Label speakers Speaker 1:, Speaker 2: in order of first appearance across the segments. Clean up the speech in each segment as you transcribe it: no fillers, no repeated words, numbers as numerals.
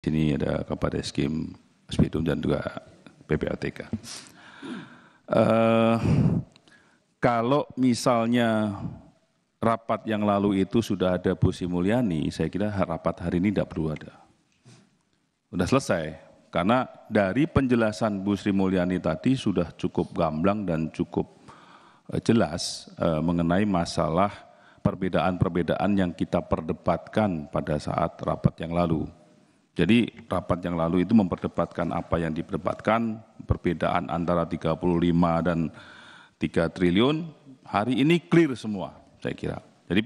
Speaker 1: Sini ada Kabar Eskrim, Spidum dan juga PPATK. Kalau misalnya rapat yang lalu itu sudah ada Bu Sri Mulyani, saya kira rapat hari ini tidak perlu ada. Sudah selesai, karena dari penjelasan Bu Sri Mulyani tadi sudah cukup gamblang dan cukup jelas mengenai masalah perbedaan-perbedaan yang kita perdebatkan pada saat rapat yang lalu. Jadi rapat yang lalu itu memperdebatkan apa yang diperdebatkan, perbedaan antara 35 dan 3 triliun, hari ini clear semua saya kira. Jadi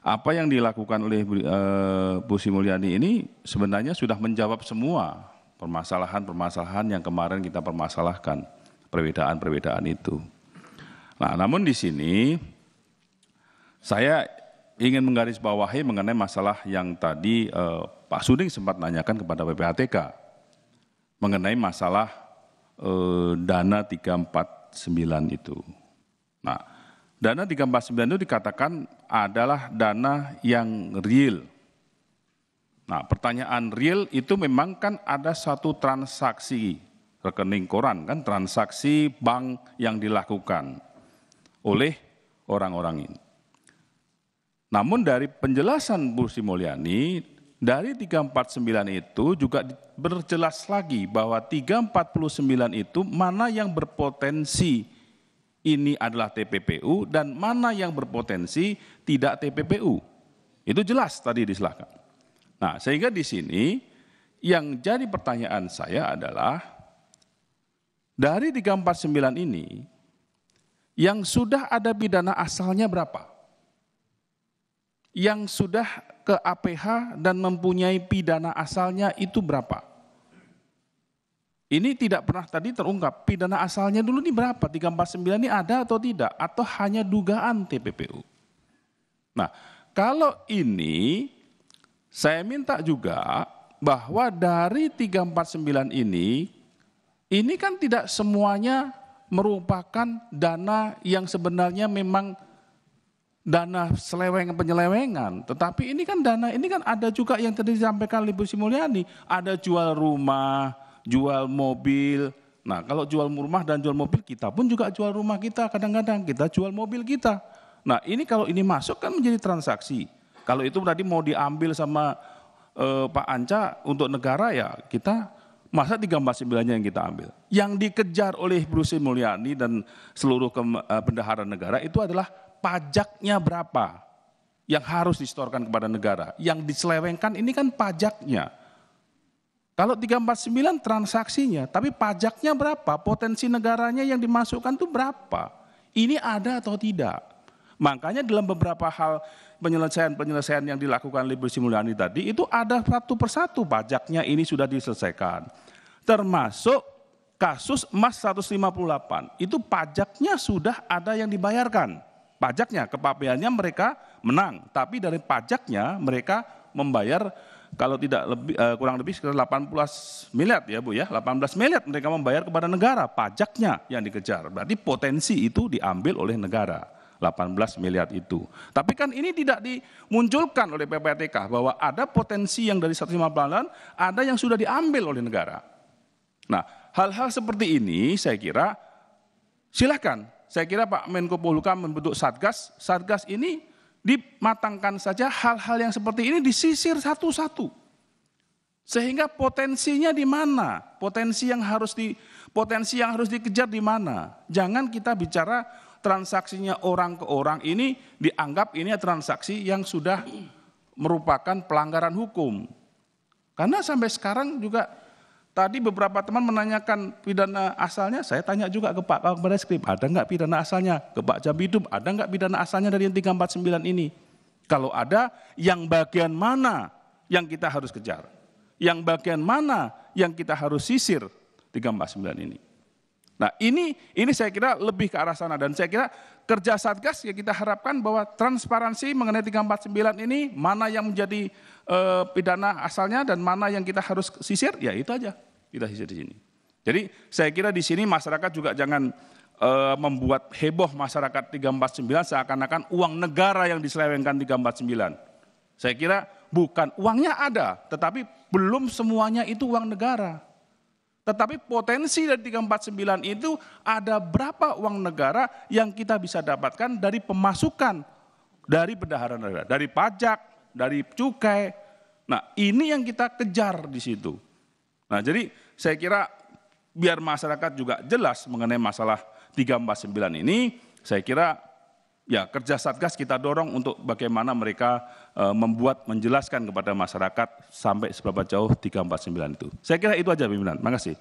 Speaker 1: apa yang dilakukan oleh Bu Sri Mulyani ini sebenarnya sudah menjawab semua permasalahan-permasalahan yang kemarin kita permasalahkan, perbedaan-perbedaan itu. Nah, namun di sini saya ingin menggarisbawahi mengenai masalah yang tadi Pak Suding sempat nanyakan kepada PPATK mengenai masalah dana 349 itu. Nah, dana 349 itu dikatakan adalah dana yang real. Nah, pertanyaan real itu memang kan ada satu transaksi rekening koran kan, transaksi bank yang dilakukan oleh orang-orang ini. Namun dari penjelasan Bu Sri Mulyani, dari 349 itu juga berjelas lagi bahwa 349 itu mana yang berpotensi ini adalah TPPU dan mana yang berpotensi tidak TPPU. Itu jelas tadi disilahkan. Nah, sehingga di sini yang jadi pertanyaan saya adalah dari 349 ini yang sudah ada pidana asalnya berapa? Yang sudah ke APH dan mempunyai pidana asalnya itu berapa? Ini tidak pernah tadi terungkap, pidana asalnya dulu ini berapa? 349 ini ada atau tidak? Atau hanya dugaan TPPU? Nah, kalau ini saya minta juga bahwa dari 349 ini kan tidak semuanya merupakan dana yang sebenarnya memang dana penyelewengan, tetapi ini kan dana, ini kan ada juga yang tadi disampaikan oleh Bu Sri Mulyani, ada jual rumah, jual mobil. Nah, kalau jual rumah dan jual mobil, kita pun juga jual rumah kita, kadang-kadang kita jual mobil kita. Nah, ini kalau ini masuk kan menjadi transaksi. Kalau itu tadi mau diambil sama Pak Anca untuk negara ya kita, masa 349-nya yang kita ambil. Yang dikejar oleh Bu Sri Mulyani dan seluruh bendahara negara itu adalah pajaknya berapa yang harus disetorkan kepada negara. Yang diselewengkan ini kan pajaknya. Kalau 349 transaksinya, tapi pajaknya berapa? Potensi negaranya yang dimasukkan itu berapa? Ini ada atau tidak? Makanya dalam beberapa hal penyelesaian yang dilakukan oleh Bu Sri Mulyani tadi, itu ada satu persatu pajaknya ini sudah diselesaikan. Termasuk kasus emas 158, itu pajaknya sudah ada yang dibayarkan. Pajaknya, kepabeannya mereka menang, tapi dari pajaknya mereka membayar kalau tidak lebih kurang lebih sekitar 18 miliar ya Bu ya, 18 miliar mereka membayar kepada negara, pajaknya yang dikejar. Berarti potensi itu diambil oleh negara, 18 miliar itu. Tapi kan ini tidak dimunculkan oleh PPATK bahwa ada potensi yang dari 158 ada yang sudah diambil oleh negara. Nah, hal-hal seperti ini saya kira silakan. Saya kira Pak Menko Polhukam membentuk Satgas, Satgas ini dimatangkan saja hal-hal yang seperti ini disisir satu-satu. Sehingga potensinya di mana? Potensi yang harus dikejar di mana? Jangan kita bicara transaksinya orang ke orang ini dianggap ini transaksi yang sudah merupakan pelanggaran hukum. Karena sampai sekarang juga tadi beberapa teman menanyakan pidana asalnya, saya tanya juga ke Pak Kabar Eskrim, ada enggak pidana asalnya? Ke Pak Jabidum, ada enggak pidana asalnya dari yang 349 ini? Kalau ada, yang bagian mana yang kita harus kejar? Yang bagian mana yang kita harus sisir 349 ini? Nah ini saya kira lebih ke arah sana, dan saya kira kerja Satgas ya kita harapkan bahwa transparansi mengenai 349 ini, mana yang menjadi pidana asalnya dan mana yang kita harus sisir, ya itu aja kita sisir di sini. Jadi saya kira di sini masyarakat juga jangan membuat heboh masyarakat 349 seakan-akan uang negara yang diselewengkan 349. Saya kira bukan uangnya ada, tetapi belum semuanya itu uang negara. Tetapi potensi dari 349 itu ada berapa uang negara yang kita bisa dapatkan dari pemasukan dari bendahara negara, dari pajak, dari cukai. Nah, ini yang kita kejar di situ. Nah, jadi saya kira biar masyarakat juga jelas mengenai masalah 349 ini, saya kira ya kerja Satgas kita dorong untuk bagaimana mereka menjelaskan kepada masyarakat sampai seberapa jauh 349 itu. Saya kira itu aja pimpinan, makasih.